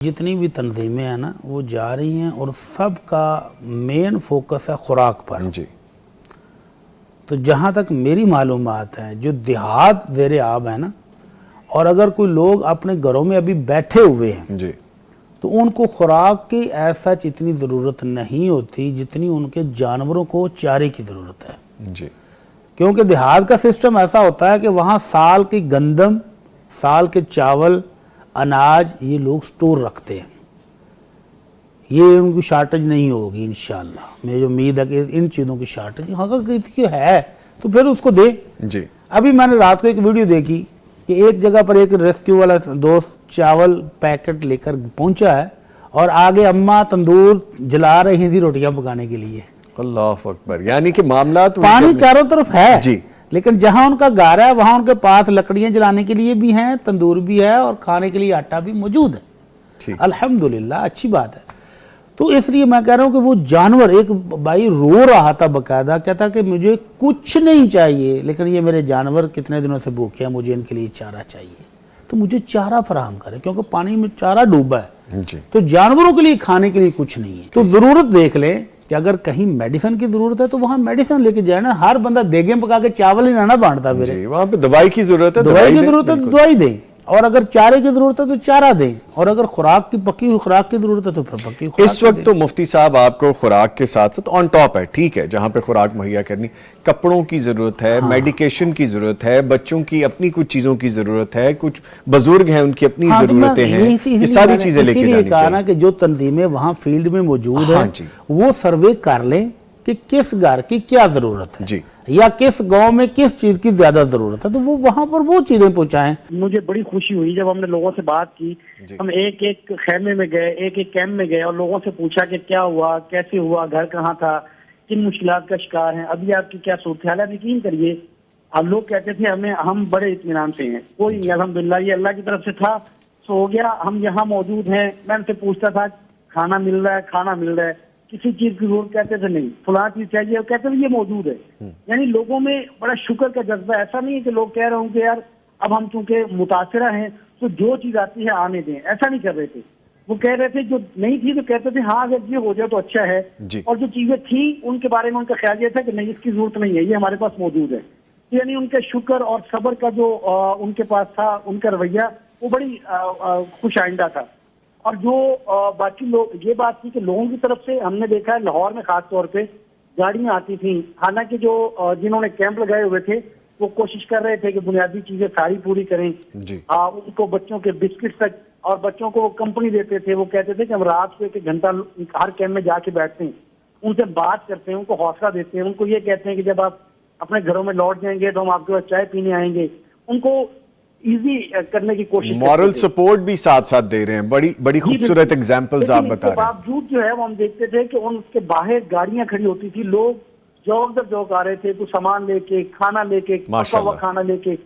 जितनी भी तंजीमें हैं ना वो जा रही हैं और सबका मेन फोकस है खुराक पर जी। तो जहाँ तक मेरी मालूमात है जो देहात ज़ेरे आब है ना, और अगर कोई लोग अपने घरों में अभी बैठे हुए हैं जी। तो उनको खुराक की ऐसा इतनी ज़रूरत नहीं होती जितनी उनके जानवरों को चारे की ज़रूरत है। जी। क्योंकि देहात का सिस्टम ऐसा होता है कि वहाँ साल की गंदम, साल के चावल, अनाज ये लोग स्टोर रखते हैं। ये उनकी शार्टेज नहीं होगी इंशाल्लाह। मुझे उम्मीद है कि इन चीज़ों की शार्टेज अगर किसी की है तो फिर उसको दे। जी। अभी मैंने रात को एक वीडियो देखी कि एक जगह पर एक रेस्क्यू वाला दोस्त चावल पैकेट लेकर पहुंचा है और आगे अम्मा तंदूर जला रही थी रोटियां पकाने के लिए। अल्लाह अकबर। यानी कि मामला तो पानी चारों तरफ है जी, लेकिन जहां उनका घर है वहां उनके पास लकड़ियां जलाने के लिए भी हैं, तंदूर भी है और खाने के लिए आटा भी मौजूद है। अल्हम्दुलिल्लाह, अच्छी बात है। तो इसलिए मैं कह रहा हूं कि वो जानवर, एक भाई रो रहा था बकायदा, कहता कि मुझे कुछ नहीं चाहिए लेकिन ये मेरे जानवर कितने दिनों से भूखे हैं, मुझे इनके लिए चारा चाहिए, तो मुझे चारा फराहम करे क्योंकि पानी में चारा डूबा है जी। तो जानवरों के लिए खाने के लिए कुछ नहीं है। तो जरूरत देख लें कि अगर कहीं मेडिसिन की जरूरत है तो वहां मेडिसिन लेके जाए ना। हर बंदा देगे पका के चावल ही ना बांटता मेरे। वहां पे दवाई की जरूरत है, दवाई की जरूरत है तो दवाई दें, और अगर चारे की जरूरत है तो चारा दें, और अगर खुराक की पक्की हुई खुराक की जरूरत है तो फिर पक्की खुराक। इस वक्त तो मुफ्ती साहब आपको खुराक के साथ साथ ऑन टॉप है, ठीक है, जहां पे खुराक मुहैया करनी, कपड़ों की जरूरत है, मेडिकेशन की जरूरत है, बच्चों की अपनी कुछ चीजों की जरूरत है, कुछ बुजुर्ग हैं उनकी अपनी जरूरतें हैं, ये सारी चीजें लेके जानी कहा ना कि जो तंजीमें वहां फील्ड में मौजूद है वो सर्वे कर लें कि किस घर की क्या जरूरत है जी, या किस गांव में किस चीज की ज्यादा जरूरत है, तो वो वहां पर वो चीजें पहुंचाएं। मुझे बड़ी खुशी हुई जब हमने लोगों से बात की। हम एक एक खेमे में गए, एक एक कैंप में गए और लोगों से पूछा कि क्या हुआ, कैसे हुआ, घर कहाँ था, किन मुश्किलात का शिकार हैं, अभी आपकी क्या सूरत हाल है। यकीन करिए अब लोग कहते थे हमें, हम बड़े इत्मीनान से हैं, कोई नहीं, अल्हम्दुलिल्लाह ये अल्लाह की तरफ से था तो हो गया। हम यहाँ मौजूद हैं। मैं उनसे पूछता था खाना मिल रहा है, खाना मिल रहा है, किसी चीज की जरूरत, कहते थे नहीं, फलां चीज चाहिए, और कहते थे ये मौजूद है। यानी लोगों में बड़ा शुक्र का जज्बा। ऐसा नहीं है कि लोग कह रहे होंगे यार अब हम चूंकि मुतासरा हैं तो जो चीज आती है आने दें, ऐसा नहीं कर रहे थे। वो कह रहे थे जो नहीं थी तो कहते थे हाँ अगर ये हो जाए तो अच्छा है, और जो चीजें थी उनके बारे में उनका ख्याल ये था कि नहीं इसकी जरूरत नहीं है, ये हमारे पास मौजूद है। यानी उनके शुक्र और सब्र का जो उनके पास था, उनका रवैया वो बड़ी खुश आइंदा था। और जो बाकी लोग, ये बात थी कि लोगों की तरफ से हमने देखा है लाहौर में खास तौर पे गाड़ियां आती थी, हालांकि जो जिन्होंने कैंप लगाए हुए थे वो कोशिश कर रहे थे कि बुनियादी चीजें सारी पूरी करें। उनको बच्चों के बिस्किट तक, और बच्चों को वो कंपनी देते थे। वो कहते थे कि हम रात को 1 घंटा हर कैंप में जाके बैठते हैं, उनसे बात करते हैं, उनको हौसला देते हैं, उनको ये कहते हैं कि जब आप अपने घरों में लौट जाएंगे तो हम आपके पास चाय पीने आएंगे। उनको इजी करने की कोशिश, मॉरल सपोर्ट भी साथ साथ दे रहे हैं। बड़ी बड़ी खूबसूरत एग्जांपल्स आप बता रहे हैं। बावजूद जो है वो हम देखते थे कि उनके बाहर गाड़ियां खड़ी होती थी, लोग जौक दर जौक आ रहे थे, कुछ सामान लेके, खाना लेके, पका हुआ खाना लेके।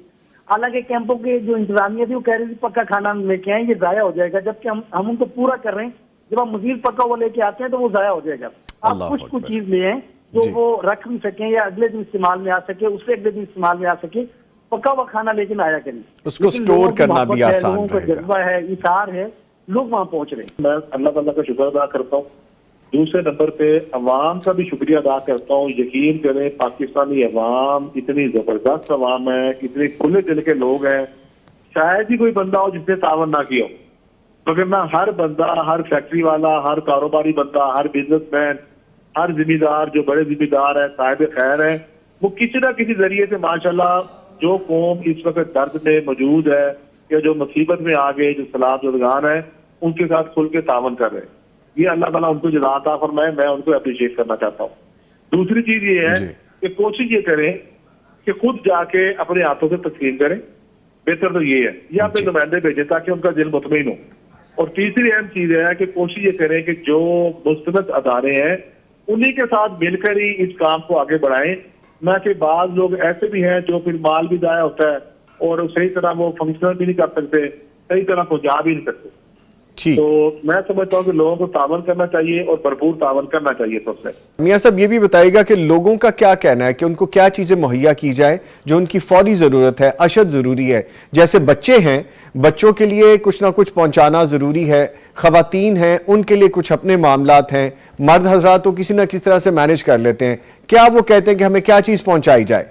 हालांकि कैंपों के जो इंतजामिया थी वो कह रही थी पक्का खाना लेके आए, ये जाया हो जाएगा, जबकि हम उनको पूरा कर रहे हैं। जब आप मजीद पक्का हुआ लेके आते हैं तो वो जाया हो जाएगा। आप कुछ चीज ले आए जो वो रख भी सकें या अगले दिन इस्तेमाल में आ सके, उससे अगले दिन इस्तेमाल में आ सके। पका हुआ खाना लेकिन आया करें, उसको स्टोर करना भी आसान रहेगा। जज्बा है, इशार है, लोग वहां पहुंच रहे हैं। मैं अल्लाह ताला का शुक्र अदा करता हूँ। दूसरे नंबर पे अवाम का भी शुक्रिया अदा करता हूँ। यकीन करें पाकिस्तानी अवाम इतनी जबरदस्त अवाम है, इतने खुले दिल के लोग हैं, शायद ही कोई बंदा हो जिसने तावन ना किया हो। मगर ना हर बंदा, हर फैक्ट्री वाला, हर कारोबारी बंदा, हर बिजनेसमैन, हर जिम्मेदार जो बड़े जिम्मेदार है, साहिब खैर है, वो किसी ना किसी जरिए से माशाल्लाह जो कौम इस वक्त दर्द में मौजूद है या जो मुसीबत में आ गए, जो सलामतगान है, उनके साथ खुल के तावन कर रहे हैं। ये अल्लाह ताला उनको जज़ा अता फरमाए, मैं उनको अप्रिशिएट करना चाहता हूँ। दूसरी चीज ये है कि कोशिश ये करें कि खुद जाके अपने हाथों से तस्लीम करें, बेहतर तो ये है, या अपने नुमाइंदे भेजें ताकि उनका दिल मुतमईन हो। और तीसरी अहम चीज है कि कोशिश ये करें कि जो मुस्तनद अदारे हैं उन्हीं के साथ मिलकर ही इस काम को आगे बढ़ाएं, ना कि बाद लोग ऐसे भी हैं जो फिर माल भी जाया होता है और सही तरह वो फंक्शनल भी नहीं कर सकते, सही तरह पहुंचा भी नहीं सकते। ठीक। तो मैं समझता हूँ कि लोगों को तावन करना चाहिए और भरपूर तावन करना चाहिए सबसे। मियां साहब ये भी बताइएगा कि लोगों का क्या कहना है कि उनको क्या चीजें मुहैया की जाए जो उनकी फौरी जरूरत है, अशद जरूरी है। जैसे बच्चे हैं, बच्चों के लिए कुछ ना कुछ पहुंचाना जरूरी है, खवातीन हैं उनके लिए कुछ अपने मामलात हैं, मर्द हजरात तो किसी ना किसी तरह से मैनेज कर लेते हैं। क्या वो कहते हैं कि हमें क्या चीज पहुंचाई जाए?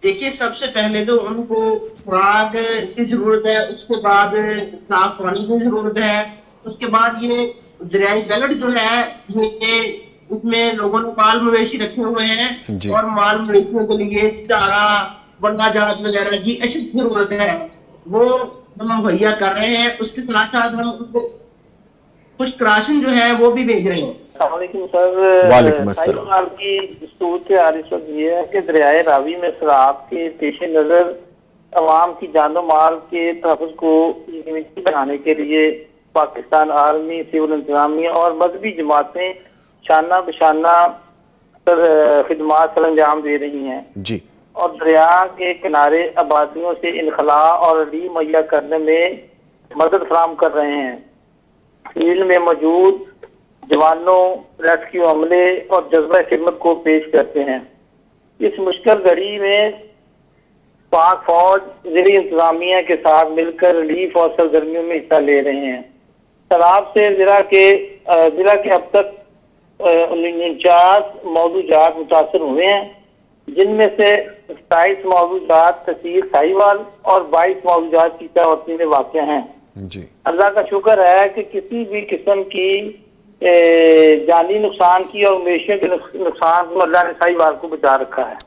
देखिए, सबसे पहले तो उनको खुराक की जरूरत है, उसके बाद साफ पानी की जरूरत है, उसके बाद ये दरियाई गलत जो है ये उसमें लोगों ने माल मवेशी रखे हुए हैं जी। और माल मवेशियों के लिए चारा, बंडा जहाज वगैरह की अशद जरूरत है, वो हम मुहैया कर रहे हैं। उसके साथ साथ हम उनको कुछ राशन जो है वो भी भेज रहे हैं। अस्सलामुअलैकुम सर। वालेकुम अस्सलाम। साल की सूरत हाल इस वक्त ये है कि दरियाए रावी में शराब के पेश नजर अवाम की जानो माल के तहफ़्फ़ुज़ को यकीनी बनाने के लिए पाकिस्तान आर्मी, सिविल इंतजामिया और मजहबी जमातें शाना बशाना खिदमात सर अंजाम दे रही हैं जी। और दरिया के किनारे आबादियों से इनखला और री मुहैया करने में मदद फराहम कर रहे हैं। फील्ड में मौजूद जवानों, रेस्क्यू अमले और जज्बा खिदमत को पेश करते हैं। इस मुश्किल घड़ी में पाक फौज ज़िली इंतजामिया के साथ मिलकर रिलीफ और सरगर्मियों में हिस्सा ले रहे हैं। शराब से जिला के अब तक 49 मौजूदात मुतासर हुए हैं, जिनमें से 27 मौजूदात तहसील साहिवाल और 22 मौजूदात चीतावती में वाक़ हैं। जी। अल्लाह का शुक्र है कि किसी भी किस्म की जानी नुकसान की और मवेशियों के नुकसान को अल्लाह ने साहिवाल को बचा रखा है।